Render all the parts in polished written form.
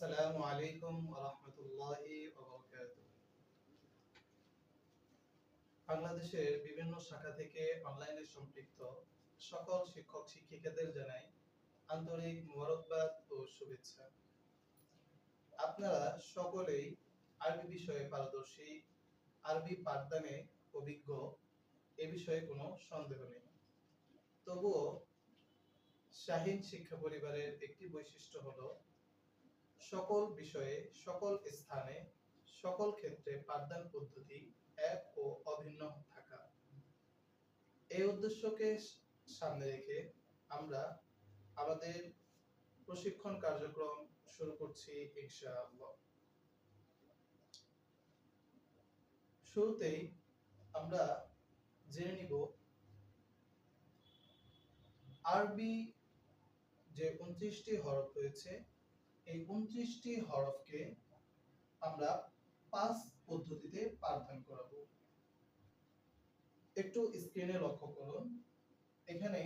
আসসালামু আলাইকুম ওয়া রাহমাতুল্লাহি ওয়া বারাকাতুহু। বাংলাদেশের বিভিন্ন শাখা থেকে অনলাইনে সম্পৃক্ত সকল শিক্ষক শিক্ষিকাদের জানাই আন্তরিক মোবারকবাদ ও শুভেচ্ছা। আপনারা সকলেই আরবি বিষয়ে পারদর্শী, আরবি পাঠদানে অভিজ্ঞ, এ বিষয়ে কোনো সন্দেহ নেই। তবুও শাহীন শিক্ষা পরিবারের একটি বৈশিষ্ট্য হলো সকল বিষয়ে, সকল স্থানে, সকল ক্ষেত্রে পাঠদান পদ্ধতি এক ও অভিন্ন থাকা। এই উদ্দেশ্যকে সামনে রেখে আমরা আমাদের প্রশিক্ষণ কার্যক্রম শুরু করছি ইনশাআল্লাহ। শুরুতেই আমরা জেনে নিব আরবি যে 29টি হরফ রয়েছে, এই 29টি হরফকে আমরা 5 পদ্ধতিতে পাঠদান করাবো। একটু স্ক্রিনে লক্ষ্য করুন। এখানে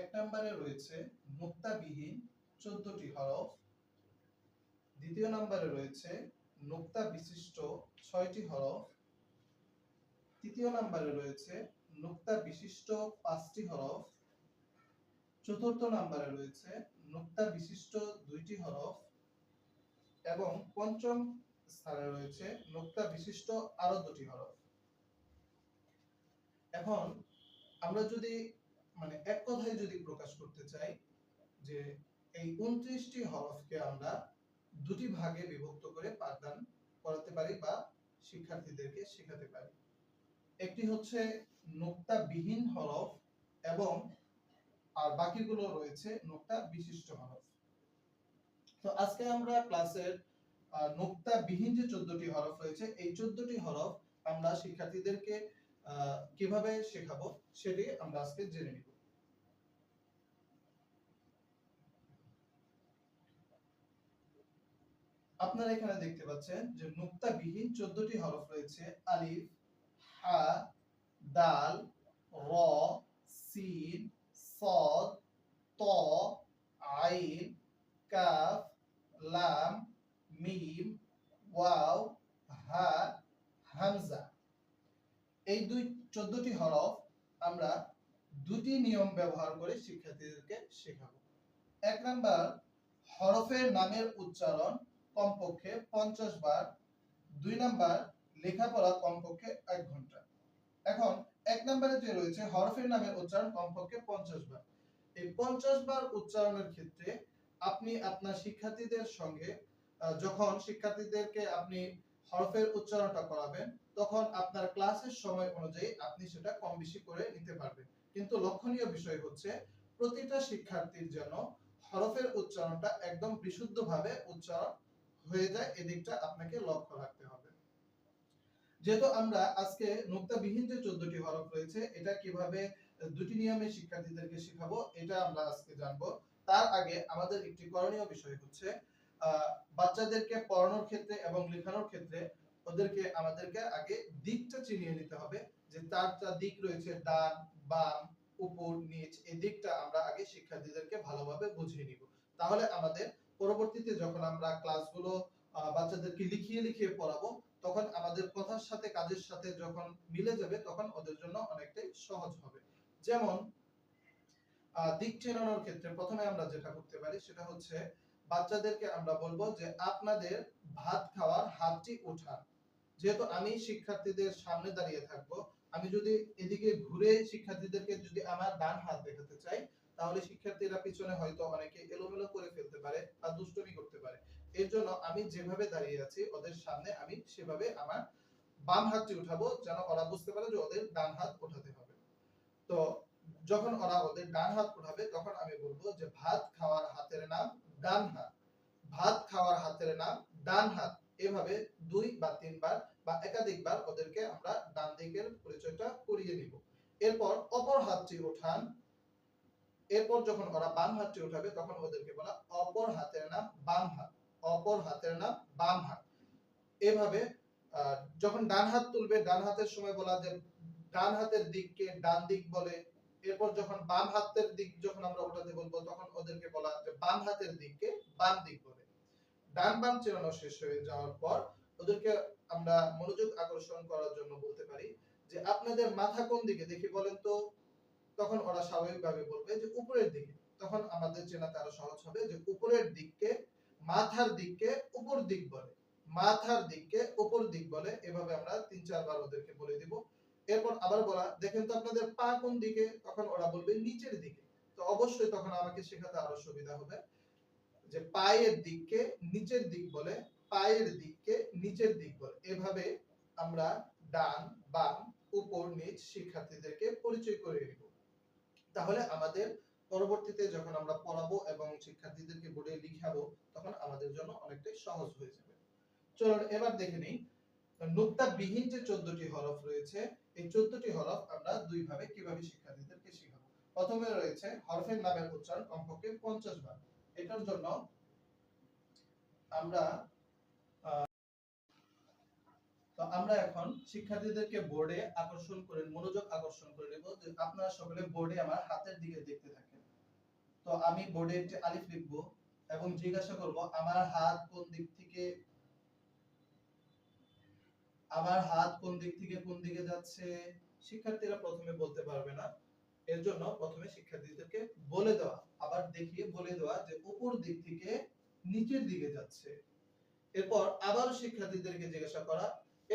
1 নম্বরে রয়েছে নুক্তাবিহীন 14টি হরফ, দ্বিতীয় নম্বরে রয়েছে নুক্তা বিশিষ্ট 6টি হরফ, তৃতীয় নম্বরে রয়েছে নুক্তা বিশিষ্ট 5টি হরফ, চতুর্থ নম্বরে রয়েছে নুক্তা বিশিষ্ট 2টি হরফ এবং পঞ্চম স্থানে রয়েছে নুক্তা বিশিষ্ট আরো 2টি হরফ। এখন আমরা যদি এক কথায় যদি প্রকাশ করতে চাই যে এই 29টি হরফকে আমরা দুটি ভাগে বিভক্ত করে পাঠদান করাতে পারি বা শিক্ষার্থীদেরকে শেখাতে পারি। একটি হচ্ছে নুক্তাবিহীন হরফ এবং আর বাকিগুলো রয়েছে নুক্তা বিশিষ্ট হরফ। তো আজকে আমরা ক্লাসের নুক্তাবিহীন যে 14টি হরফ রয়েছে, এই 14টি হরফ আমরা শিক্ষার্থীদেরকে কিভাবে শেখাবো সেটি আমরা আজকে জেনে নিব। আপনারা এখানে দেখতে পাচ্ছেন যে নুক্তাবিহীন 14টি হরফ রয়েছে আলিফ, হা, দাল, র, সিন, صاد, ত, আইন, কাফ, লাম, মিম, ওয়াও, হা, হামজা। এই 14টি হরফ আমরা দুটি নিয়ম ব্যবহার করে শিক্ষার্থীদেরকে শেখাবো। 1 নাম্বার, হরফের নামের উচ্চারণ কমপক্ষে 50 বার। 2 নাম্বার, লেখাপড়া কমপক্ষে 1 ঘন্টা। এখন 1 নম্বরে যে রয়েছে হরফের নামের উচ্চারণ কমপক্ষে 50 বার। এই 50 বার উচ্চারণের ক্ষেত্রে আপনি আপনার শিক্ষার্থীদের সঙ্গে যখন শিক্ষার্থীদেরকে আপনি হরফের উচ্চারণটা করাবেন, তখন আপনার ক্লাসের সময় অনুযায়ী আপনি সেটা কম বেশি করে নিতে পারবেন। কিন্তু লক্ষণীয় বিষয় হচ্ছে প্রতিটা শিক্ষার্থীর যেন হরফের উচ্চারণটা একদম বিশুদ্ধভাবে উচ্চারণ হয়ে যায়, এদিকটা আপনাকে লক্ষ্য রাখতে হবে। যেহেতু আমরা আজকে নুক্তাবিহীন যে 14টি হরফ রয়েছে, এটা কিভাবে দুটি নিয়মে শিক্ষার্থীদেরকে শেখাবো এটা আমরা আজকে জানবো। তার আগে আমাদের একটি করণীয় বিষয় হচ্ছে বাচ্চাদেরকে পড়ানোর ক্ষেত্রে এবং লেখানোর ক্ষেত্রে আমাদেরকে আগে দিকটা চিনিয়ে নিতে হবে, যে চারটা দিক রয়েছে, ডান, বাম, উপর, নিচ। এই দিকটা আমরা আগে শিক্ষার্থীদেরকে ভালোভাবে বুঝিয়ে নিব। তাহলে আমাদের পরবর্তীতে যখন আমরা ক্লাসগুলো বাচ্চাদেরকে লিখিয়ে লিখিয়ে পড়াবো, তখন আমাদের কথার সাথে কাজের সাথে যখন মিলে যাবে, তখন ওদের জন্য অনেকটাই সহজ হবে। যেমন দিক চেনানোর ক্ষেত্রে প্রথমে আমরা যেটা করতে পারি সেটা হচ্ছে বাচ্চাদেরকে আমরা বলবো যে আপনাদের ভাত খাওয়ার হাতটি উঠান। যেহেতু আমি শিক্ষার্থীদের সামনে দাঁড়িয়ে থাকবো, আমি যদি এদিকে ঘুরে শিক্ষার্থীদেরকে যদি আমার ডান হাত দেখাতে চাই, তাহলে শিক্ষার্থীরা পিছনে হয়তো অনেকে এলোমেলো করে ফেলতে পারে বা দুষ্টুমি করতে পারে। এর জন্য আমি যেভাবে দাঁড়িয়ে আছি ওদের সামনে, আমি সেভাবে আমার বাম হাতটি উঠাবো, যেন ওরা বুঝতে পারে যে ওদের ডান হাত উঠাতে হবে। তো যখন ওরা ওদের ডান হাত উঠাবে, তখন আমি বলবো যে ভাত খাওয়ার হাতের নাম ডান হাত, ভাত খাওয়ার হাতের নাম ডান হাত। এভাবে 2 বা 3 বার বা একাধিকবার ওদেরকে আমরা ডান দিকের পরিচয়টা করিয়ে নিব। এরপর অপর হাতটি উঠান। এরপর যখন ওরা বাম হাতটি উঠাবে, তখন ওদেরকে বলা অপর হাতের নাম বাম হাত, অপর হাতের নাম বাম হাত। এভাবে যখন ডান হাত তুলবে, ডান হাতের সময় বলা যে ডান হাতের দিককে ডান দিক বলে। এরপর যখন বাম হাতের দিক যখন আমরা উঠাতে বলবো, তখন ওদেরকে বলা যে বাম হাতের দিককে বাম দিক বলে। ডান বাম চেনানো শেষ হয়ে যাওয়ার পর ওদেরকে আমরা মনোযোগ আকর্ষণ করার জন্য বলতে পারি যে আপনাদের মাথা কোন দিকে দেখি বলেন তো। তখন ওরা স্বাভাবিকভাবে বলবে যে উপরের দিকে। তখন আমাদের চেনাতে আরো সহজ হবে যে উপরের দিককে, মাথার দিককে উপর দিক বলে, মাথার দিককে উপর দিক বলে। এভাবে আমরা ৩-৪ বার ওদেরকে বলে দিব। এরপর আবার বলা, দেখেন তো আপনাদের পা কোন দিকে, তখন ওরা বলবে নিচের দিকে। তো অবশ্যই তখন আমাকে শেখাতে আরো সুবিধা হবে যে পায়ের দিককে নিচের দিক বলে, পায়ের দিককে নিচের দিক বলে। এভাবে আমরা ডান বাম উপর নিচ শিক্ষার্থীদেরকে পরিচয় করে দিব। তাহলে আমাদের পরবর্তীতে যখন আমরা পড়াবো এবং শিক্ষার্থীদেরকে বোর্ডে লিখাবো তখন আমাদের জন্য অনেকটাই সহজ হয়ে যাবে। চলুন এবার দেখে নিই নুক্তা বিহীন যে 14টি হরফ রয়েছে, এই 14টি হরফ আমরা দুই ভাবে কিভাবে শিক্ষার্থীদেরকে শেখাবো। প্রথমে রয়েছে হরফের নামের উচ্চারণ কমপক্ষে 50 বার। এটার জন্য আমরা আমরা এখন শিক্ষার্থীদেরকে বোর্ডে আকর্ষণ করে মনোযোগ আকর্ষণ করে নেব যে আপনারা সকলে বোর্ডে আমার হাতের দিকে দেখতে থাকেন। তো আমি বোর্ডে একটি আলিফ লিখব এবং জিজ্ঞাসা করব আমার হাত কোন দিক থেকে কোন দিকে যাচ্ছে। শিক্ষার্থীরা প্রথমে বলতে পারবে না, এর জন্য প্রথমে শিক্ষার্থীদেরকে বলে দেওয়া, আবার দেখিয়ে বলে দেওয়া যে উপর দিক থেকে নিচের দিকে যাচ্ছে। এরপর আবার শিক্ষার্থীদেরকে জিজ্ঞাসা করা,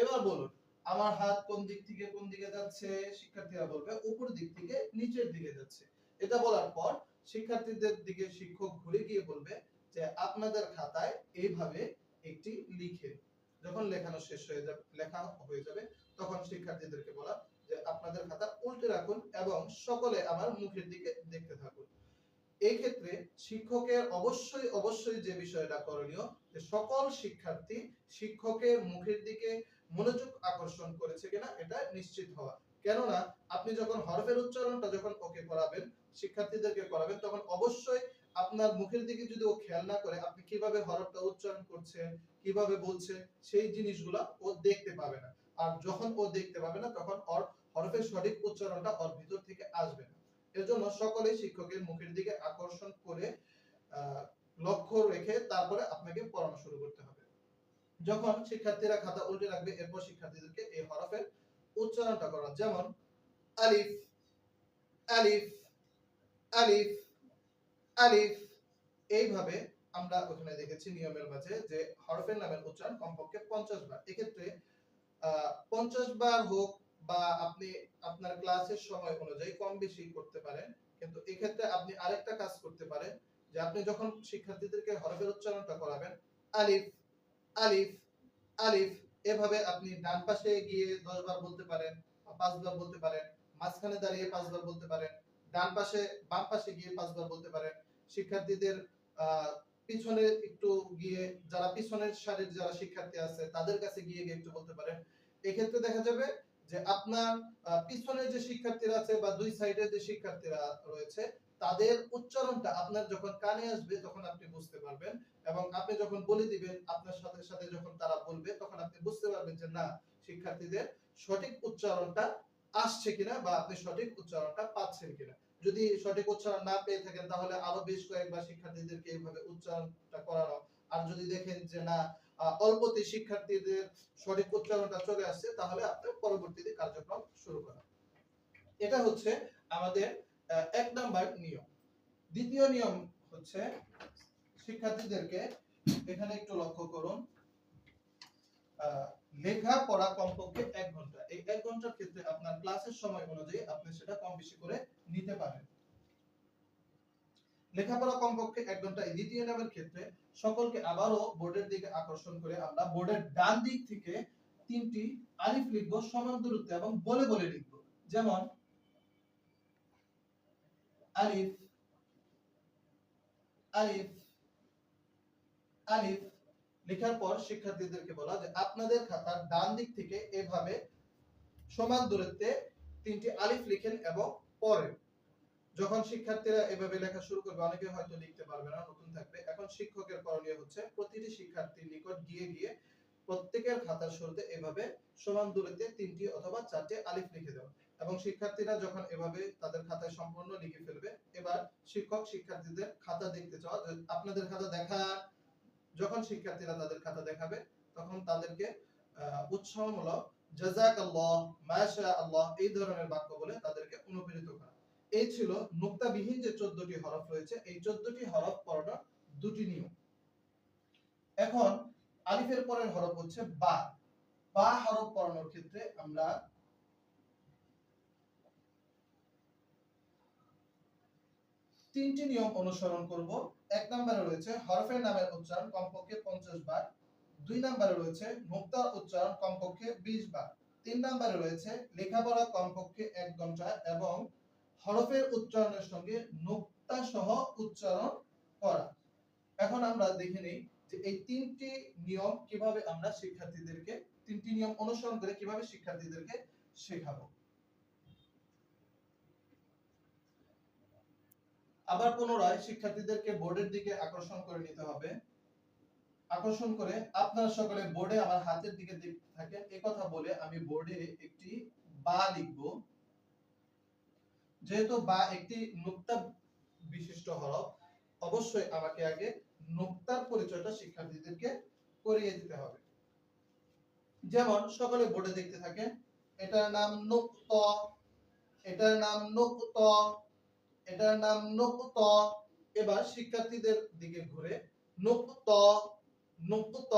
এবার বলুন আমার হাত কোন দিকে যাচ্ছে। শিক্ষার্থীরা বলবে উপর দিক থেকে নিচের দিকে যাচ্ছে। এটা বলার পর শিক্ষার্থীদের দিকে শিক্ষক ঘুরে গিয়ে বলবে যে আপনাদের খাতায় এইভাবে একটি লিখে। যখন লেখা হয়ে যাবে তখন শিক্ষার্থীদেরকে বলা যে আপনাদের খাতা উল্টে রাখুন এবং সকলে আমার মুখের দিকে দেখতে থাকুন। এই ক্ষেত্রে শিক্ষকের অবশ্যই যে বিষয়টা করণীয় যে সকল শিক্ষার্থী শিক্ষকের মুখের দিকে মনোযোগ আকর্ষণ করেছে কিনা এটা নিশ্চিত হওয়া। কেননা আপনি যখন হরফের উচ্চারণটা যখন ওকে করাবেন, শিক্ষার্থীদেরকে করাবেন, তখন অবশ্যই আপনার মুখের দিকে যদি ও খেয়াল না করে আপনি কিভাবে হরফটা উচ্চারণ করছেন, কিভাবে বলছে, সেই জিনিসগুলো ও দেখতে পাবে না। আর যখন ও দেখতে পাবে না তখন ওর হরফের সঠিক উচ্চারণটা ওর ভিতর থেকে আসবে না। এজন্য সকলেই শিক্ষকের মুখের দিকে আকর্ষণ করে লক্ষ্য রেখে তারপরে আপনাকে পড়ানো শুরু করতে হবে। যখন শিক্ষার্থীরা খাতা উল্টে রাখবে এরপর শিক্ষার্থীদেরকে এই হরফের উচ্চারণটা করা, যেমন আলিফ আলিফ আলিফ আলিফ। এইভাবে আমরা ওখানে দেখেছি নিয়মের মাঝে যে হরফের নামের উচ্চারণ কমপক্ষে 50 বার। এক্ষেত্রে 50 বার হোক বা আপনি আপনার ক্লাসের সময় অনুযায়ী কম বেশি করতে পারেন, কিন্তু এক্ষেত্রে আপনি আরেকটা কাজ করতে পারেন যে আপনি যখন শিক্ষার্থীদেরকে হরফের উচ্চারণটা করাবেন আলিফ আলিফ আলিফ, এভাবে আপনি ডান পাশে গিয়ে 10 বার বলতে পারেন, 5 বার বলতে পারেন, মাঝখানে দাঁড়িয়ে 5 বার বলতে পারেন, ডান পাশে বাম পাশে গিয়ে 5 বার বলতে পারেন। শিক্ষার্থীদের পিছনে একটু গিয়ে যারা পিছনের সারির যারা শিক্ষার্থী আছে তাদের কাছে গিয়ে একটু বলতে পারেন। এক্ষেত্রে দেখা যাবে যে আপনার পিছনের যে শিক্ষার্থীরা আছে বা দুই সাইডে যে শিক্ষার্থীরা রয়েছে তাদের উচ্চারণটা আপনার যখন কানে আসবে তখন আপনি বুঝতে পারবেন এবং আপনি যখন বলে দিবেন আপনার সাথে সাথে যখন তারা বলবে তখন আপনি বুঝতে পারবেন যে না শিক্ষার্থীদের সঠিক উচ্চারণটা আসছে কিনা বা আপনি সঠিক উচ্চারণটা পাচ্ছেন কিনা। যদি সঠিক উচ্চারণ না পেয়ে থাকেন তাহলে আরো বেশ কয়েকবার শিক্ষার্থীদেরকে এইভাবে উচ্চারণটা করানো। আর যদি দেখেন যে না অল্পতে শিক্ষার্থীদের সঠিক উচ্চারণটা চলে আসছে তাহলে আপনি পরবর্তীতে কার্যক্রম শুরু করেন। এটা হচ্ছে আমাদের 1 নাম্বার নিয়ম। দ্বিতীয় নিয়ম হচ্ছে শিক্ষার্থীদেরকে এখানে একটু লক্ষ্য করুন লেখা পড়া কমপক্ষে 1 ঘন্টা। এই 1 ঘন্টার ক্ষেত্রে আপনার ক্লাসের সময় অনুযায়ী আপনি সেটা কম বেশি করে নিতে পারেন। লেখাপড়া কমপক্ষে 1 ঘন্টা। এই দ্বিতীয় নিয়মের ক্ষেত্রে সকলকে আবারও বোর্ডের দিকে আকর্ষণ করে আমরা বোর্ডের ডান দিক থেকে 3টি আলিফ লিখব সমান দূরত্বে এবং বলে বলে লিখব। যেমন আলিফ আলিফ আলিফ লেখার পর শিক্ষার্থীদেরকে বলা যে আপনাদের খাতার ডান দিক থেকে এভাবে সমান দূরত্বে 3টি আলিফ লিখেন এবং পড়েন। যখন শিক্ষার্থীরা এভাবে লেখা শুরু করবে অনেকে হয়তো লিখতে পারবে না, নতুন থাকবে। এখন শিক্ষকের করণীয় হচ্ছে প্রতিটি শিক্ষার্থীর নিকট গিয়ে গিয়ে প্রত্যেকের খাতার শুরুতে এভাবে সমান দূরত্বে 3টি অথবা 4টি আলিফ লিখে দেওয়া এবং শিক্ষার্থীরা যখন এভাবে তাদের খাতায় সম্পূর্ণ লিখে ফেলবে এবার শিক্ষক শিক্ষার্থীদের খাতা দেখতে চাওয়া, আপনাদের খাতা দেখা যখন শিক্ষার্থীরা তাদের খাতা দেখাবে তখন তাদেরকে উৎসাহমূলক জাযাকাল্লাহ, মাশাআল্লাহ এই ধরনের বাক্য বলে তাদেরকে অনুপ্রেরিত করা। এই ছিল নুক্তাবিহীন যে 14টি হরফ রয়েছে, এই 14টি হরফ পড়ার দুটি নিয়ম। এখন আলিফের পরের হরফ হচ্ছে বা। বা হরফ পড়ানোর ক্ষেত্রে আমরা তিনটি নিয়ম অনুসরণ করব। এক নম্বরে রয়েছে হরফের নামের উচ্চারণ কমপক্ষে 50 বার, 2 নম্বরে রয়েছে নুক্তার উচ্চারণ কমপক্ষে 20 বার, 3 নম্বরে রয়েছে লেখাপড়া কমপক্ষে 1 ঘন্টা এবং হরফের উচ্চারণের সঙ্গে নুক্তা সহ উচ্চারণ করা। এখন আমরা দেখে নেই যে এই তিনটি নিয়ম কিভাবে আমরা শিক্ষার্থীদেরকে, তিনটি নিয়ম অনুসরণ করে কিভাবে শিক্ষার্থীদেরকে শেখাবো। আবার পুনরায় শিক্ষার্থীদেরকে বোর্ডের দিকে আকর্ষণ করে নিতে হবে। আকর্ষণ করে আপনারা সকলে বোর্ডে আমার হাতের দিকে দেখতে থাকেন। এই কথা বলে আমি বোর্ডে একটি বা লিখব। যেহেতু বা একটি নুক্তা বিশিষ্ট হরফ, অবশ্যই আমাকে আগে নুক্তার পরিচয়টা শিক্ষার্থীদেরকে করিয়ে দিতে হবে। যেমন সকলে বোর্ডে দেখতে থাকেন, এটার নাম নুক্ত, এটার নাম নুক্ত, এটার নাম নুক্ত। এবার শিক্ষার্থীদের দিকে ঘুরে নুক্ত, নুক্ত,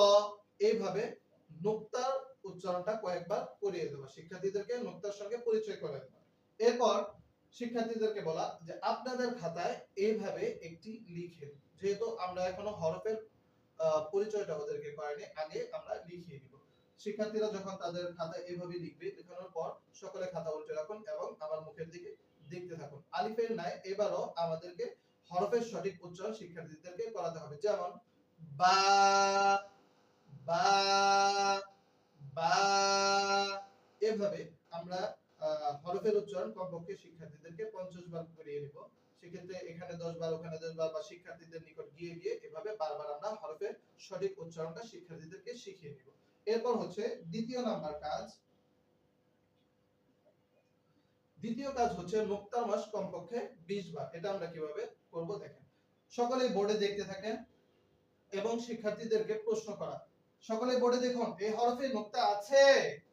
এইভাবে নুক্তার উচ্চারণটা কয়েকবার করিয়ে দেব। শিক্ষার্থীদেরকে নুক্তার সঙ্গে পরিচয় করে দেব। এরপর শিক্ষার্থীদেরকে বলা যে আপনাদের খাতায় এইভাবে একটি লিখে, যেহেতু আমরা এখনো হরফের পরিচয়টা ওদেরকে করাইনি, আগে আমরা লিখিয়ে দিব। শিক্ষার্থীরা যখন তাদের খাতায় এইভাবে লিখবে, লেখানোর পর সকলে খাতা উল্টে রাখুন এবং আমার মুখের দিকে দেখতে থাকুন। আলিফের ন্যায় এবারও আমাদেরকে হরফের সঠিক উচ্চারণ শিক্ষার্থীদেরকে করাতে হবে। যেমন বা, বা, বা, এভাবে আমরা হরফের উচ্চারণ কমপক্ষে শিক্ষার্থীদেরকে 50 বার করিয়ে নিব। সেক্ষেত্রে এখানে 10 বার, ওখানে 10 বার, বা শিক্ষার্থীদের নিকট গিয়ে গিয়ে এভাবে বারবার আমরা হরফের সঠিক উচ্চারণটা শিক্ষার্থীদেরকে শিখিয়ে নিব। এরপর হচ্ছে দ্বিতীয় নাম্বার কাজ। দ্বিতীয় কাজ হচ্ছে নুক্তার মাস কমপক্ষে 20 বার। এটা আমরা কিভাবে করব দেখেন। সকলে বোর্ডে দেখতে থাকেন এবং শিক্ষার্থীদেরকে প্রশ্ন করা। সকলে বোর্ডে দেখুন, এই হরফে নুক্তা আছে?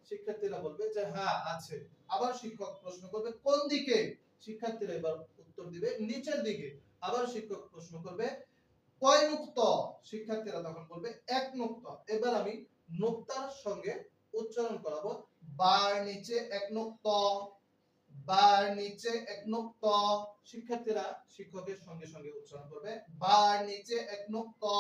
শিক্ষার্থীরা বলবে যে হ্যাঁ আছে। আবার শিক্ষক প্রশ্ন করবে কোন দিকে? শিক্ষার্থীরা এবার উত্তর দিবে নিচের দিকে। আবার শিক্ষক প্রশ্ন করবে কয় নুক্তা? শিক্ষার্থীরা তখন বলবে 1 নুক্তা। এবার আমি নুক্তার সঙ্গে উচ্চারণ করাবো, বার নিচে 1 নুক্তা, বার নিচে 1 নুক্তা। শিক্ষার্থীরা শিক্ষকের সঙ্গে সঙ্গে উচ্চারণ করবে বার নিচে 1 নুক্তা।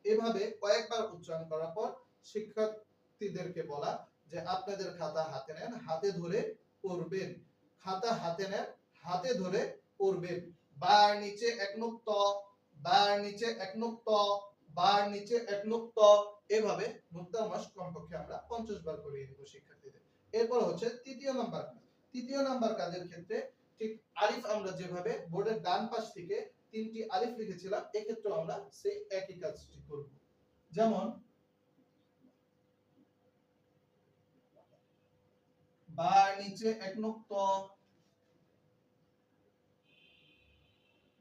এভাবে কয়েকবার উচ্চারণ করার পর শিক্ষার্থীদেরকে বলা যে আপনাদের খাতা হাতে নেন, হাতে ধরে পড়বেন। খাতা হাতে নেন, হাতে ধরে পড়বেন। বার নিচে 1 নুক্তা, বার নিচে 1 নুক্তা, বার নিচে 1 নুক্তা। এভাবে নুক্তার মাস কমপক্ষে আমরা 50 বার করিয়ে দেব শিক্ষার্থীদের। এরপর হচ্ছে তৃতীয় নাম্বার। তৃতীয় নাম্বার কাজের ক্ষেত্রে ঠিক আলিফ আমরা যেভাবে বোর্ডের ডান পাশ থেকে 3টি আলিফ লিখেছিলাম, এক্ষেত্রে আমরা সেই একই কাজটি করব। যেমন বার নিচে 1 নুক্তা,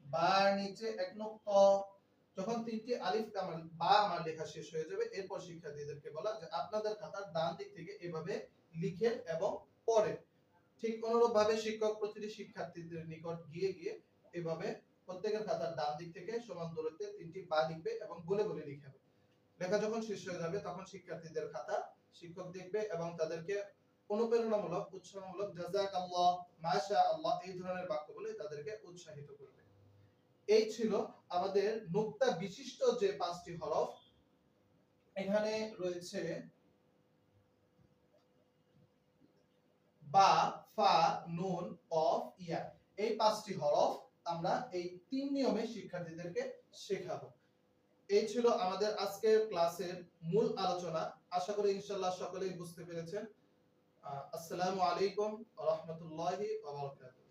বার নিচে 1 নুক্তা। যখন 3টি আলিফ আমার লেখা শেষ হয়ে যাবে, এরপর শিক্ষার্থীদেরকে বলা যে আপনাদের খাতার ডান দিক থেকে এভাবে লিখেন এবং পড়েন। ঠিক অনুরূপভাবে শিক্ষক প্রতিটি শিক্ষার্থীদের নিকট গিয়ে গিয়ে এভাবে প্রত্যেকের খাতার ডান দিক থেকে সমান দূরত্বে 3টি বা লিখবে এবং বলে বলে লিখাবে। লেখা যখন শেষ হয়ে যাবে তখন শিক্ষার্থীদের খাতা শিক্ষক দেখবে এবং তাদেরকে অনুপ্রেরণামূলক, উৎসাহমূলক জাযাকাল্লাহ, মাশাআল্লাহ এই ধরনের বাক্য বলে তাদেরকে উৎসাহিত করবে। এই ছিল আমাদের নুক্তা বিশিষ্ট যে 5টি হরফ। এখানে রয়েছে বা, ফা, নুন, কফ, ইয়া। এই 5টি হরফ আমরা এই 3 নিয়মে শিক্ষার্থীদেরকে শেখাবো। এই ছিল আমাদের আজকের ক্লাসের মূল আলোচনা। আশা করি ইনশাআল্লাহ সকলেই বুঝতে পেরেছেন। আসসালামু আলাইকুম ওয়া রাহমাতুল্লাহি ওয়া বারাকাতুহু।